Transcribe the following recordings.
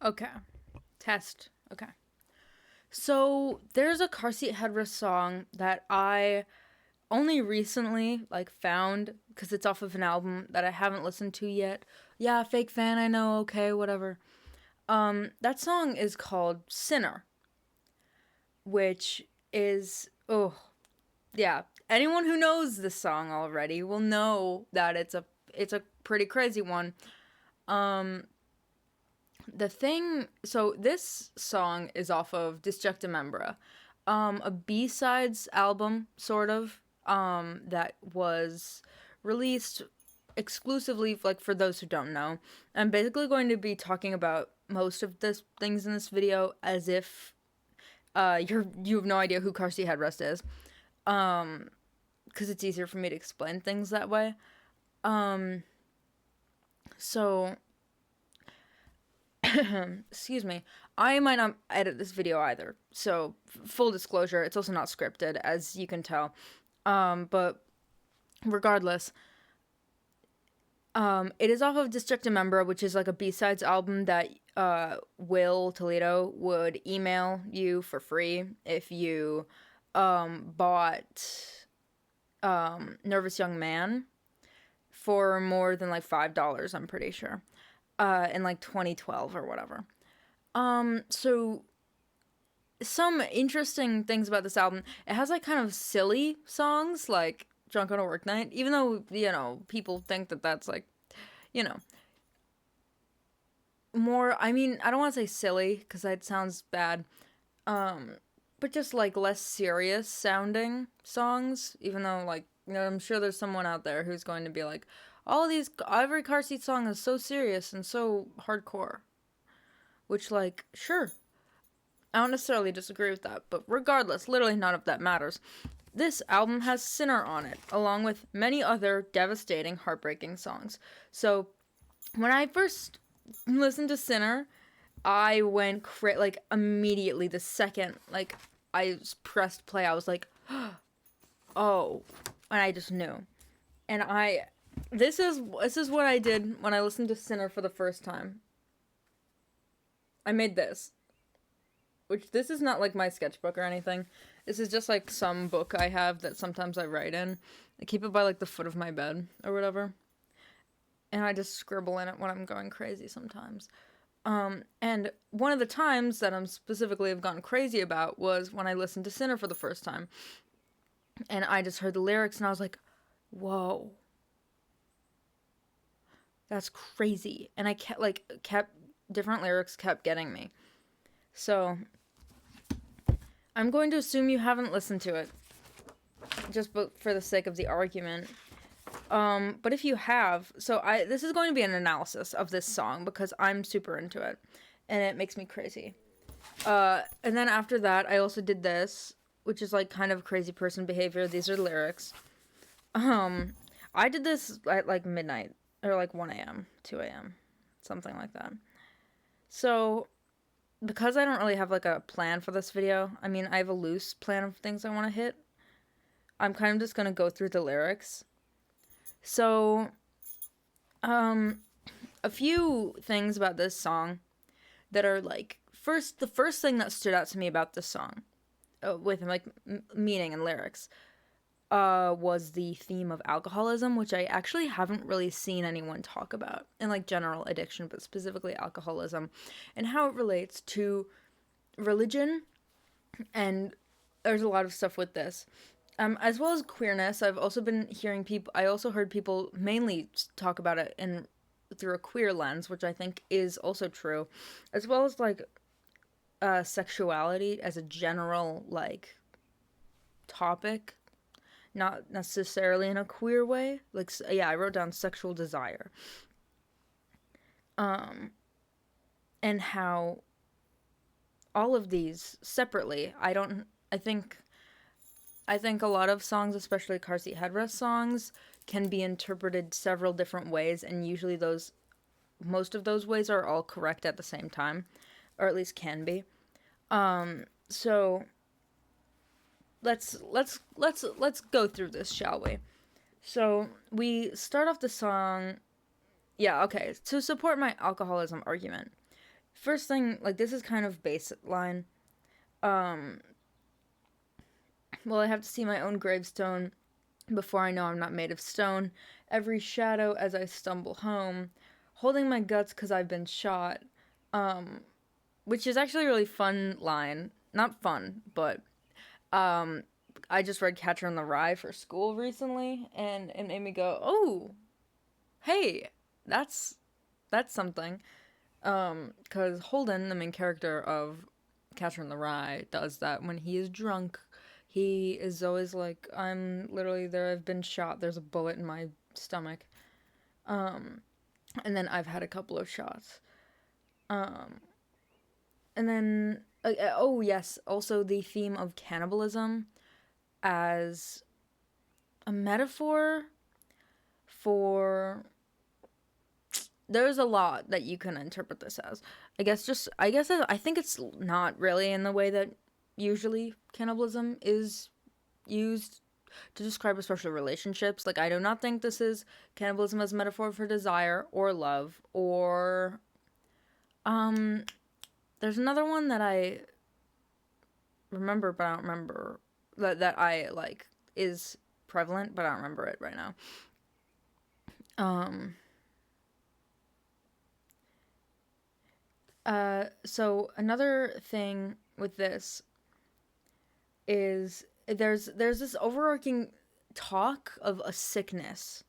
Okay. Test. Okay. So there's a car seat headrest song that I only recently found because it's off of an album that I haven't listened to yet. Yeah, fake fan, I know, okay, whatever. That song is called Sinner, which is yeah. Anyone who knows this song already will know that it's a pretty crazy one. Um so this song is off of Disjecta Membra, a B-sides album, sort of, that was released exclusively, for those who don't know. I'm basically going to be talking about most of this things in this video as if you have no idea who Car Seat Headrest is, because it's easier for me to explain things that way. So excuse me, I might not edit this video either, so full disclosure, it's also not scripted, as you can tell. But regardless, it is off of District Member, which is like a B-sides album that Will Toledo would email you for free if you bought Nervous Young Man for more than like $5, I'm pretty sure, in like 2012 or whatever. So some interesting things about this album. It has like kind of silly songs like Drunk on a Work Night, even though, people think that that's like, you know, more, I mean, I don't want to say silly because that sounds bad. But just like less serious sounding songs, even though I'm sure there's someone out there who's going to be like, every car seat song is so serious and so hardcore. Which, sure, I don't necessarily disagree with that, but regardless, literally none of that matters. This album has Sinner on it, along with many other devastating, heartbreaking songs. So, when I first listened to Sinner, I went immediately the second, I pressed play, I was like, oh, and I just knew. And this is what I did when I listened to Sinner for the first time. I made this. Which, this is not like my sketchbook or anything. This is just like some book I have that sometimes I write in. I keep it by like the foot of my bed or whatever. And I just scribble in it when I'm going crazy sometimes. And one of the times that I'm specifically have gone crazy about was when I listened to Sinner for the first time. And I just heard the lyrics and I was like, whoa. That's crazy. And I kept different lyrics kept getting me. So I'm going to assume you haven't listened to it, just for the sake of the argument. But if you have, this is going to be an analysis of this song because I'm super into it, and it makes me crazy. And then after that, I also did this, which is like kind of crazy person behavior. These are lyrics. I did this at like midnight, or like 1 a.m., 2 a.m., something like that. So, because I don't really have like a plan for this video, I mean, I have a loose plan of things I want to hit. I'm kind of just going to go through the lyrics. So, a few things about this song that are the first thing that stood out to me about this song, with meaning and lyrics, was the theme of alcoholism, which I actually haven't really seen anyone talk about in general addiction, but specifically alcoholism, and how it relates to religion. And there's a lot of stuff with this, as well as queerness. I've also been hearing I also heard people mainly talk about it through a queer lens, which I think is also true, as well as sexuality as a general topic. Not necessarily in a queer way. I wrote down sexual desire. And how all of these separately, I think a lot of songs, especially car seat headrest songs, can be interpreted several different ways, and usually most of those ways are all correct at the same time, or at least can be. So let's go through this, shall we? So we start off the song. Yeah, okay. To support my alcoholism argument, First thing, like, this is kind of baseline. Um, well, I have to see my own gravestone before I know I'm not made of stone. Every shadow as I stumble home, holding my guts 'cause I've been shot. Um, which is actually a really fun line. Not fun, but um, I just read Catcher in the Rye for school recently, and it made me go, "Oh, hey, that's that's something." Because Holden, the main character of Catcher in the Rye, does that when he is drunk. He is always like, "I'm literally there. I've been shot. There's a bullet in my stomach." Um, and then I've had a couple of shots. Um, and then oh yes, also the theme of cannibalism as a metaphor for, there's a lot that you can interpret this as. I think it's not really in the way that usually cannibalism is used to describe especially relationships. Like, I do not think this is cannibalism as a metaphor for desire or love or um there's another one that I remember but I don't remember that I like is prevalent, but I don't remember it right now. Um so another thing with this is there's this overarching talk of a sickness,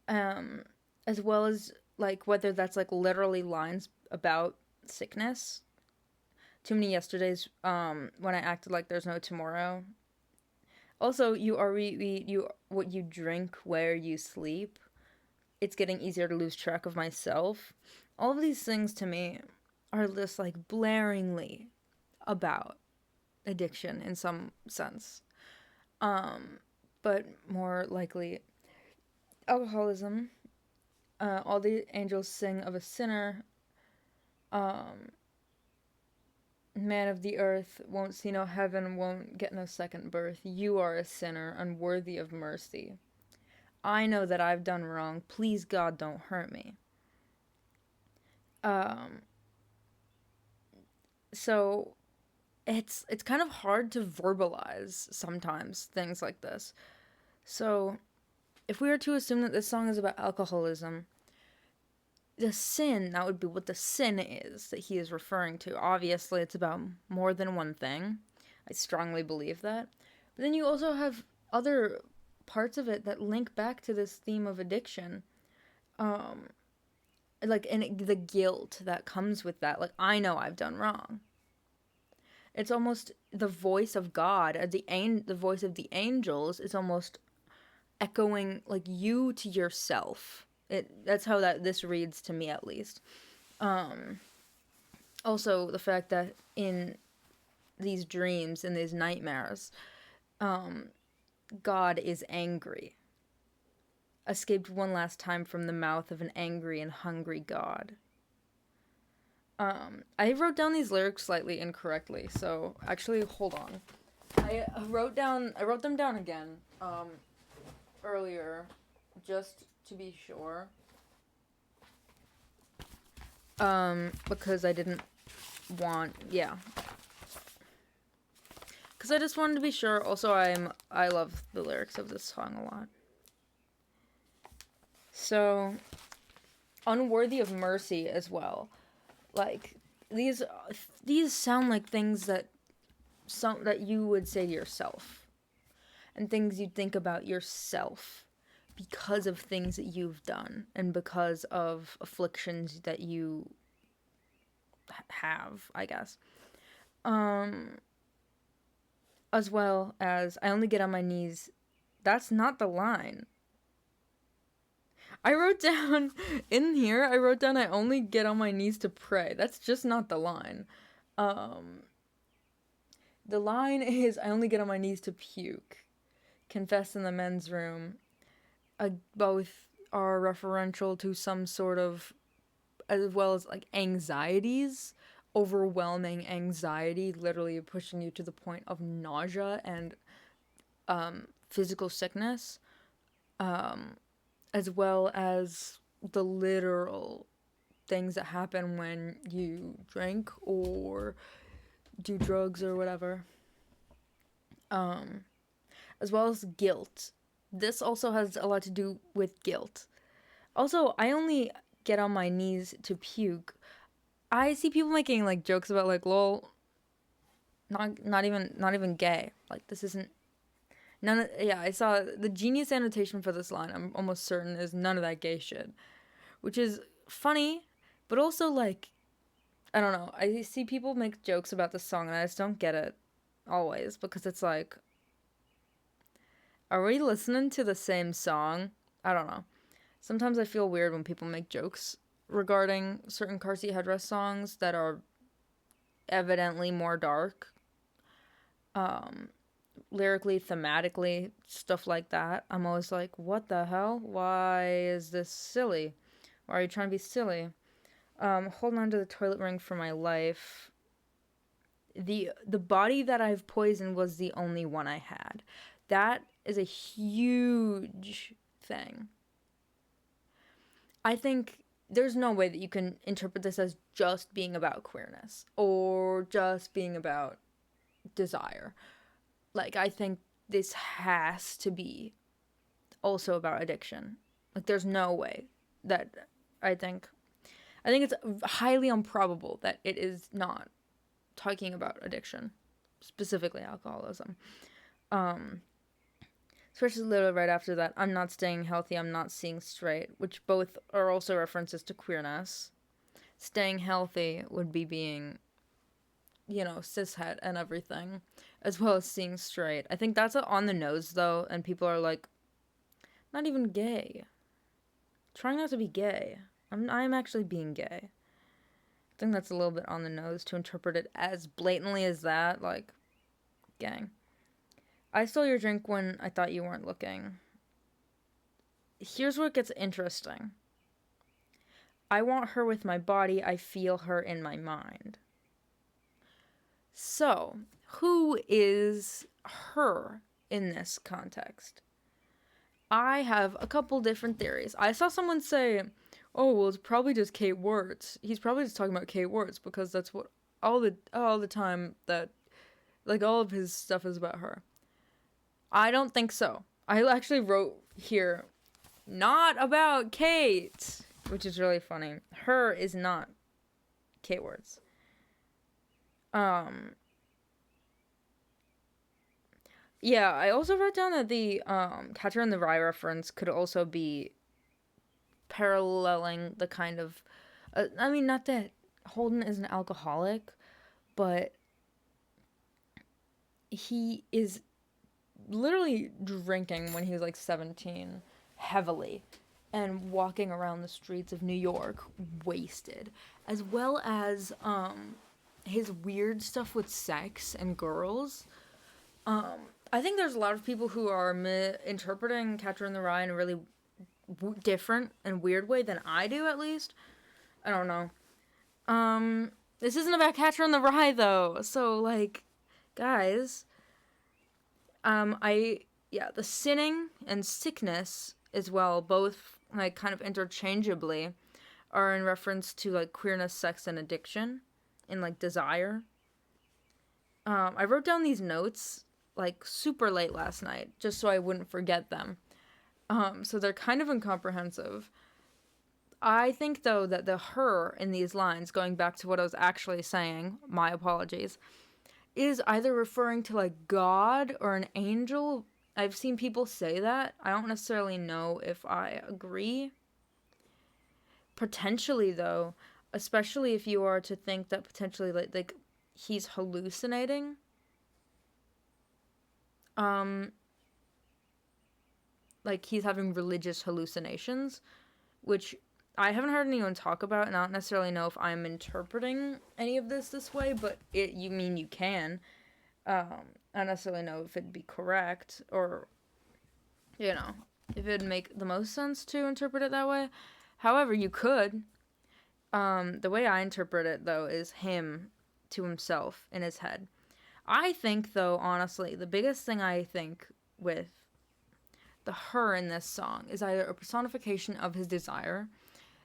um as well as like whether that's like literally lines about sickness. Too many yesterdays, when I acted like there's no tomorrow. Also, you are you what you drink, where you sleep. It's getting easier to lose track of myself. All of these things to me are just like blaringly about addiction in some sense. Um, but more likely alcoholism. All the angels sing of a sinner. Um, Man of the earth won't see no heaven, won't get no second birth. You are a sinner, unworthy of mercy. I know that I've done wrong. Please, God, don't hurt me. Um, so it's kind of hard to verbalize sometimes things like this. So if we were to assume that this song is about alcoholism, the sin, that would be what the sin is that he is referring to. Obviously, it's about more than one thing. I strongly believe that. But then you also have other parts of it that link back to this theme of addiction. Um, like, and the guilt that comes with that. Like, I know I've done wrong. It's almost the voice of God, the voice of the angels is almost echoing like you to yourself. That's how that this reads to me, at least. Um, Also, the fact that in these dreams, in these nightmares, um, God is angry. Escaped one last time from the mouth of an angry and hungry God. I wrote down these lyrics slightly incorrectly, so actually, hold on. I wrote them down again, earlier, just to be sure. Because I didn't want, yeah. Because I just wanted to be sure. Also, I love the lyrics of this song a lot. So, unworthy of mercy as well. Like, these sound like things that you would say to yourself, and things you'd think about yourself because of things that you've done and because of afflictions that you have, I guess. Um, as well as I only get on my knees. That's not the line. I wrote down in here, I wrote down I only get on my knees to pray. That's just not the line. Um, the line is I only get on my knees to puke. Confess in the men's room. Both are referential to some sort of, as well as like anxieties, overwhelming anxiety, literally pushing you to the point of nausea and physical sickness, as well as the literal things that happen when you drink or do drugs or whatever. As well as guilt. This also has a lot to do with guilt. Also, I only get on my knees to puke. I see people making like jokes about like lol, not even gay. Like this isn't none of, yeah, I saw the genius annotation for this line. I'm almost certain is none of that gay shit, which is funny, but also like I don't know. I see people make jokes about this song and I just don't get it always because it's like, are we listening to the same song? I don't know. Sometimes I feel weird when people make jokes regarding certain car seat headrest songs that are evidently more dark. Lyrically, thematically, stuff like that. I'm always like, what the hell? Why is this silly? Why are you trying to be silly? Holding on to the toilet ring for my life. The body that I've poisoned was the only one I had. That is a huge thing. I think there's no way that you can interpret this as just being about queerness or just being about desire. Like, I think this has to be also about addiction. Like, there's no way that I think it's highly improbable that it is not talking about addiction, specifically alcoholism. Especially literally right after that, I'm not staying healthy, I'm not seeing straight, which both are also references to queerness. Staying healthy would be being, cishet and everything, as well as seeing straight. I think that's on the nose, though, and people are like, not even gay. Trying not to be gay. I'm actually being gay. I think that's a little bit on the nose to interpret it as blatantly as that, like, gang. I stole your drink when I thought you weren't looking. Here's where it gets interesting. I want her with my body, I feel her in my mind. So, who is her in this context? I have a couple different theories. I saw someone say, oh, well, it's probably just Kate Wertz. He's probably just talking about Kate Wertz because that's what all the time that, like, all of his stuff is about her. I don't think so. I actually wrote here, not about Kate, which is really funny. Her is not Kate Wertz. Yeah, I also wrote down that the Catcher in the Rye reference could also be paralleling the kind of, I mean, not that Holden is an alcoholic, but he is literally drinking when he was like 17 heavily and walking around the streets of New York wasted, as well as his weird stuff with sex and girls. I think there's a lot of people who are interpreting Catcher in the Rye in a really different and weird way than I do, at least. I don't know. This isn't about Catcher in the Rye, though. So, like, guys, the sinning and sickness as well, both, like, kind of interchangeably, are in reference to, like, queerness, sex, and addiction, and, like, desire. I wrote down these notes, like, super late last night, just so I wouldn't forget them. So they're kind of incomprehensive. I think, though, that the her in these lines, going back to what I was actually saying, my apologies, is either referring to, like, God or an angel. I've seen people say that. I don't necessarily know if I agree. Potentially, though, especially if you are to think that potentially, like he's hallucinating. Like, he's having religious hallucinations, which I haven't heard anyone talk about, and I don't necessarily know if I'm interpreting any of this way, but you can. I don't necessarily know if it'd be correct, or, if it'd make the most sense to interpret it that way. However, you could. The way I interpret it, though, is him to himself in his head. I think, though, honestly, the biggest thing I think with the her in this song is either a personification of his desire,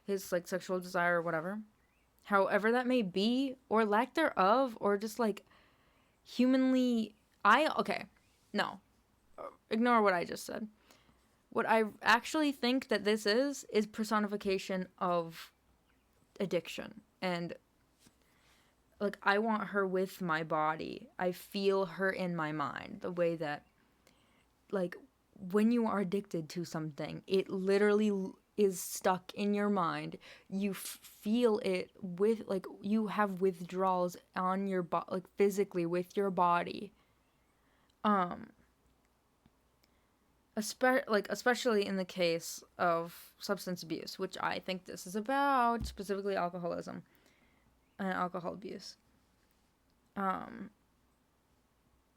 his like sexual desire or whatever, however that may be, or lack thereof, or just like humanly. Okay, no, ignore what I just said. What I actually think that this is personification of addiction. And like, I want her with my body. I feel her in my mind. The way that, like, when you are addicted to something, it literally is stuck in your mind. You feel it with, like, you have withdrawals on your body, like, physically with your body. Especially in the case of substance abuse, which I think this is about, specifically alcoholism and alcohol abuse.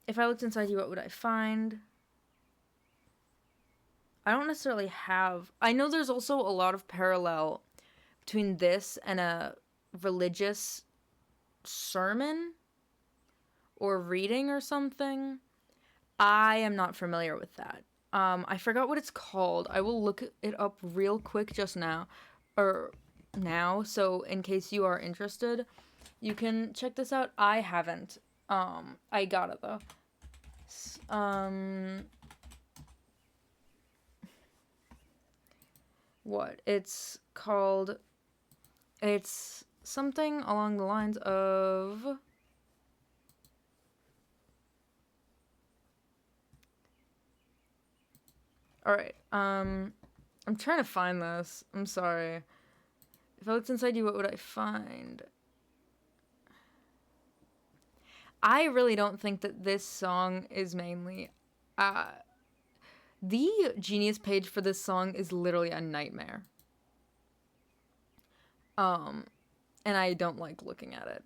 If I looked inside you, what would I find? I don't necessarily have. I know there's also a lot of parallel between this and a religious sermon or reading or something. I am not familiar with that. I forgot what it's called. I will look it up real quick just now. Or now, so in case you are interested, you can check this out. I haven't. I got it though. What? It's called. It's something along the lines of. Alright, I'm trying to find this. I'm sorry. If I looked inside you, what would I find? I really don't think that this song is mainly. The Genius page for this song is literally a nightmare. And I don't like looking at it.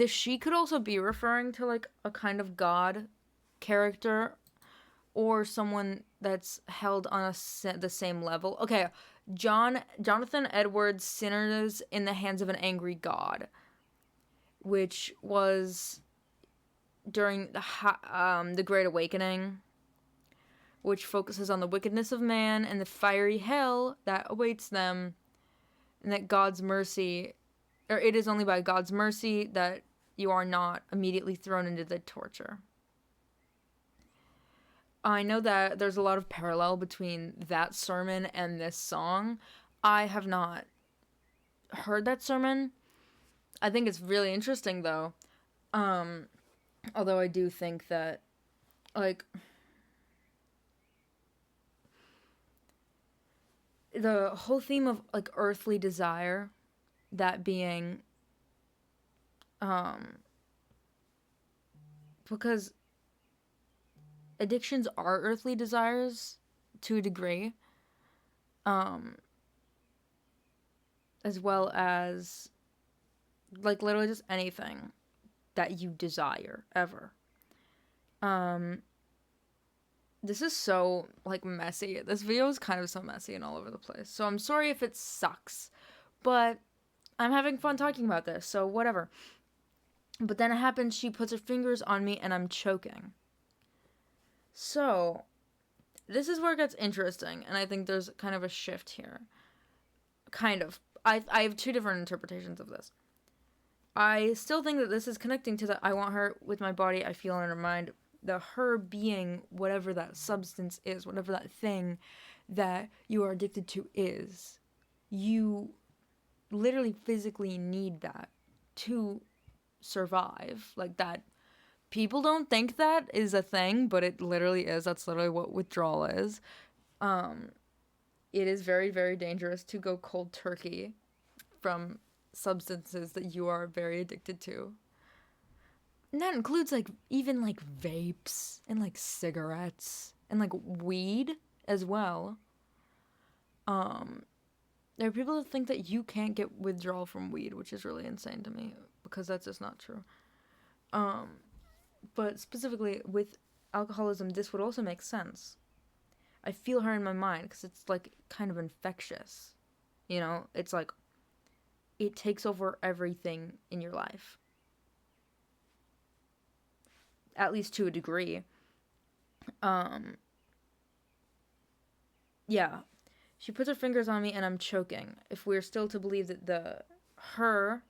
She could also be referring to like a kind of god character or someone that's held on the same level. Okay, Jonathan Edwards' Sinners in the Hands of an Angry God, which was during the Great Awakening, which focuses on the wickedness of man and the fiery hell that awaits them, and that God's mercy, or it is only by God's mercy that you are not immediately thrown into the torture. I know that there's a lot of parallel between that sermon and this song. I have not heard that sermon. I think it's really interesting though. Although I do think that, like, the whole theme of like earthly desire, that being because addictions are earthly desires to a degree, as well as like literally just anything that you desire ever. This is so like messy. This video is kind of so messy and all over the place. So I'm sorry if it sucks, but I'm having fun talking about this, so whatever. But then it happens, she puts her fingers on me and I'm choking. So, this is where it gets interesting, and I think there's kind of a shift here. Kind of. I have two different interpretations of this. I still think that this is connecting to the I want her with my body, I feel in her mind, the her being whatever that substance is, whatever that thing that you are addicted to is. You literally physically need that to survive. Like, that people don't think that is a thing, but it literally is. That's literally what withdrawal is. It is very, very dangerous to go cold turkey from substances that you are very addicted to. And that includes like even like vapes and like cigarettes and like weed as well. There are people that think that you can't get withdrawal from weed, which is really insane to me because that's just not true. But specifically with alcoholism, this would also make sense. I feel her in my mind because it's like kind of infectious. You know, it's like it takes over everything in your life. At least to a degree. Yeah. She puts her fingers on me and I'm choking. If we're still to believe that the her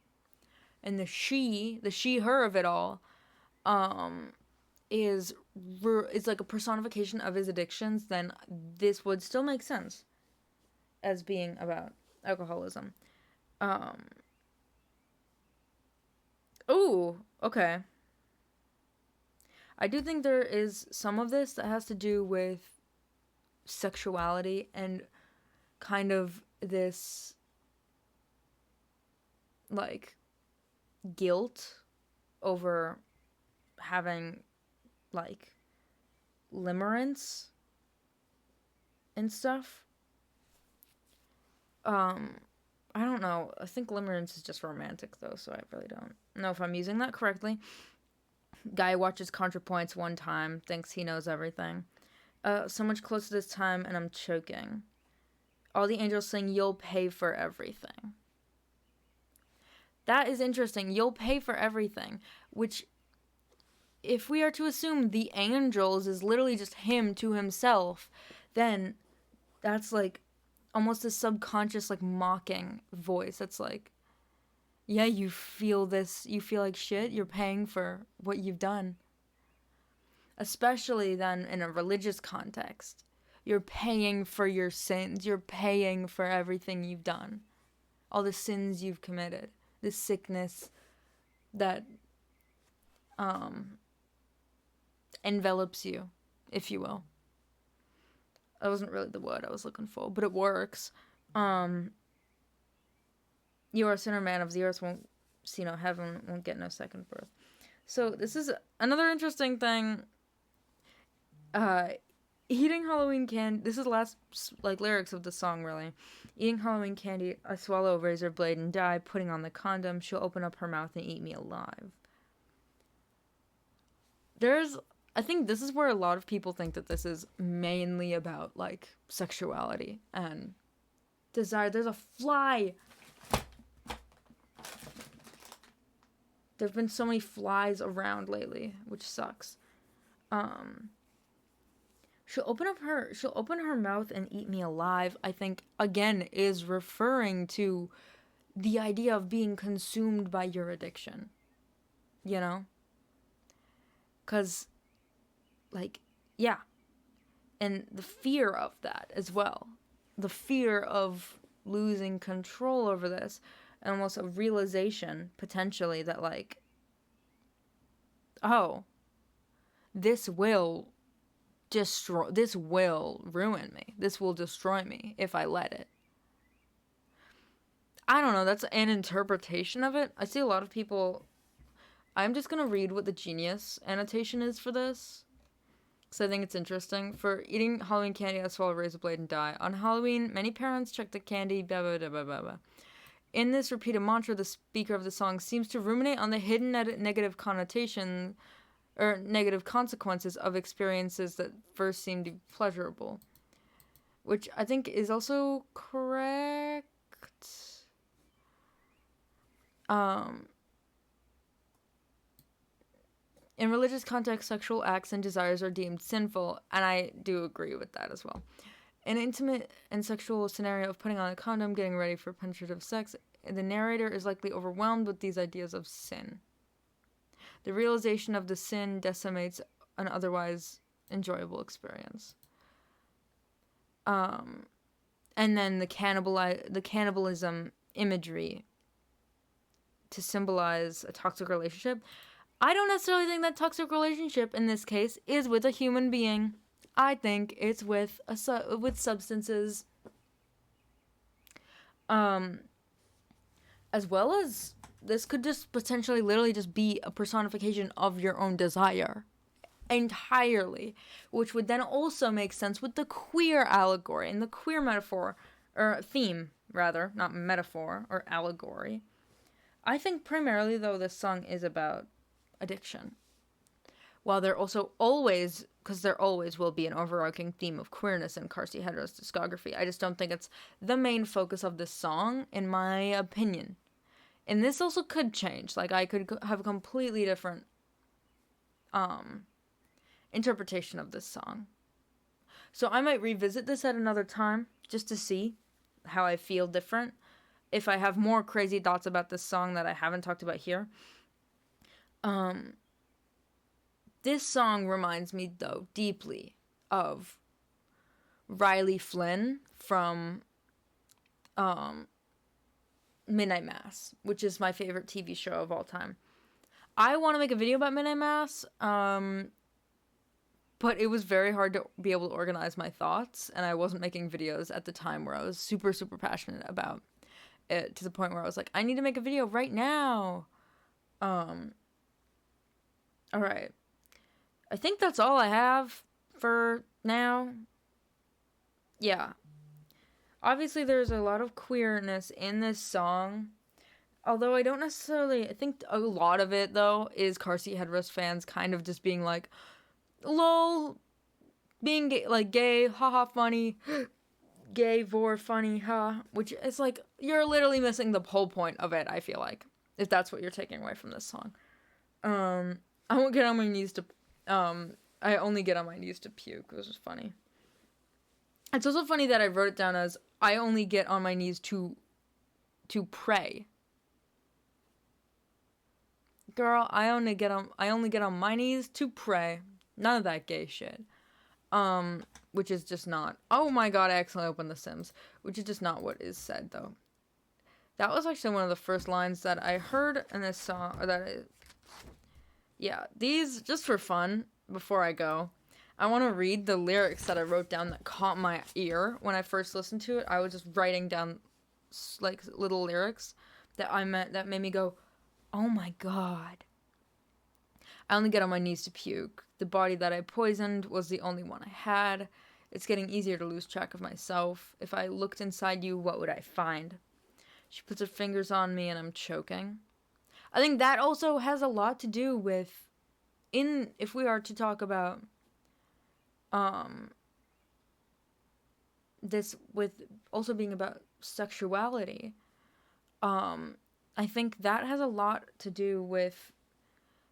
and the she her of it all, um, is like a personification of his addictions, then this would still make sense as being about alcoholism. Um, oh, okay. I do think there is some of this that has to do with sexuality and kind of this like guilt over having like limerence and stuff. Um, I don't know. I think limerence is just romantic though, so I really don't know if I'm using that correctly. Guy watches ContraPoints one time, thinks he knows everything. So much closer this time, and I'm choking. All the angels sing, "You'll pay for everything." That is interesting. You'll pay for everything, which, if we are to assume the angels is literally just him to himself, then that's like almost a subconscious like mocking voice. That's like, yeah, you feel this, you feel like shit, you're paying for what you've done. Especially then in a religious context. You're paying for your sins, you're paying for everything you've done. All the sins you've committed, the sickness that envelops you, if you will. That wasn't really the word I was looking for, but it works. You are a sinner, man of the earth, won't see no heaven, won't get no second birth. So this is another interesting thing. Eating Halloween candy. This is the last like lyrics of the song, really. Eating Halloween candy, I swallow a razor blade and die. Putting on the condom, she'll open up her mouth and eat me alive. I think this is where a lot of people think that this is mainly about like sexuality and desire. There's a fly. There've been so many flies around lately, which sucks. She'll open her mouth and eat me alive, I think again is referring to the idea of being consumed by your addiction. You know? Cuz like yeah, and the fear of that as well. The fear of losing control over this, and almost a realization potentially that like, oh, this will ruin me. This will destroy me if I let it. I don't know, that's an interpretation of it. I see a lot of people. I'm just gonna read what the Genius annotation is for this, because I think it's interesting. For eating Halloween candy, I swallow a razor blade and die. On Halloween, many parents check the candy, blah, blah, blah, blah, blah, blah. In this repeated mantra, the speaker of the song seems to ruminate on the hidden negative connotation or negative consequences of experiences that first seemed pleasurable, which I think is also correct. In religious context, sexual acts and desires are deemed sinful, and I do agree with that as well. An intimate and sexual scenario of putting on a condom, getting ready for penetrative sex, the narrator is likely overwhelmed with these ideas of sin. The realization of the sin decimates an otherwise enjoyable experience. And then the cannibalism imagery to symbolize a toxic relationship. I don't necessarily think that toxic relationship in this case is with a human being. I think it's with with substances. As well as this could just potentially literally just be a personification of your own desire entirely, which would then also make sense with the queer allegory and the queer metaphor, or theme rather, not metaphor or allegory. I think primarily though this song is about addiction, while there also always, because there always will be an overarching theme of queerness in Carsey Headrest discography. I just don't think it's the main focus of this song, in my opinion. And this also could change. Like, I could have a completely different interpretation of this song. So I might revisit this at another time just to see how I feel different. If I have more crazy thoughts about this song that I haven't talked about here. This song reminds me, though, deeply of Riley Flynn from Midnight Mass, which is my favorite TV show of all time. I want to make a video about Midnight Mass, but it was very hard to be able to organize my thoughts, and I wasn't making videos at the time where I was super, super passionate about it, to the point where I was like, I need to make a video right now. Alright. I think that's all I have for now. Yeah. Obviously, there's a lot of queerness in this song. Although I don't necessarily... I think a lot of it, though, is car seat headrest fans kind of just being like, lol, being gay, like, gay, haha, funny, gay, vor, funny, ha. Which is like, you're literally missing the whole point of it, I feel like. If that's what you're taking away from this song. I won't get on my knees to... I only get on my knees to puke. It was just funny. It's also funny that I wrote it down as, I only get on my knees to pray. Girl, I only get on my knees to pray. None of that gay shit. Which is just not... Oh my god, I accidentally opened The Sims. Which is just not what is said, though. That was actually one of the first lines that I heard in this song, yeah, these, just for fun, before I go, I want to read the lyrics that I wrote down that caught my ear when I first listened to it. I was just writing down, like, little lyrics that made me go, oh my god. I only get on my knees to puke. The body that I poisoned was the only one I had. It's getting easier to lose track of myself. If I looked inside you, what would I find? She puts her fingers on me and I'm choking. I think that also has a lot to do with, if we are to talk about, this with also being about sexuality, I think that has a lot to do with,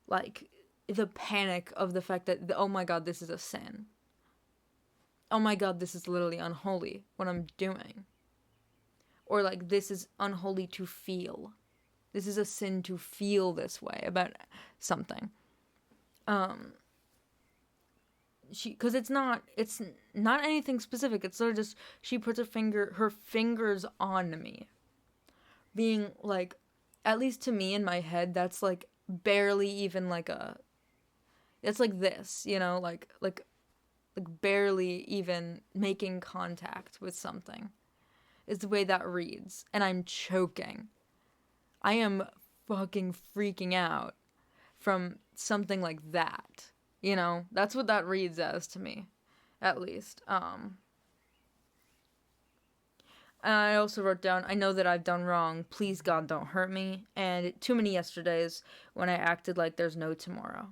like, the panic of the fact that, oh my god, this is a sin. Oh my god, this is literally unholy, what I'm doing. Or, like, this is unholy to feel. This is a sin to feel this way about something. Because it's not anything specific. It's sort of just, she puts her fingers on me. Being, like, at least to me in my head, that's, like, barely even, like, it's like this, you know? Like, barely even making contact with something. Is the way that reads. And I'm choking. I am fucking freaking out from something like that. You know? That's what that reads as to me. At least. And I also wrote down, I know that I've done wrong. Please, God, don't hurt me. And too many yesterdays when I acted like there's no tomorrow.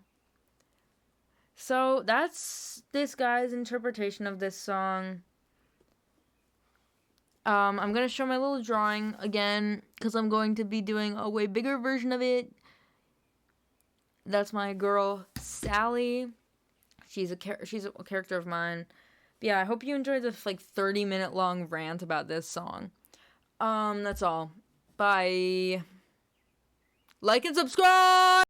So that's this guy's interpretation of this song. I'm going to show my little drawing again, because I'm going to be doing a way bigger version of it. That's my girl, Sally. She's a character of mine. But yeah, I hope you enjoyed this, like, 30-minute long rant about this song. That's all. Bye. Like and subscribe!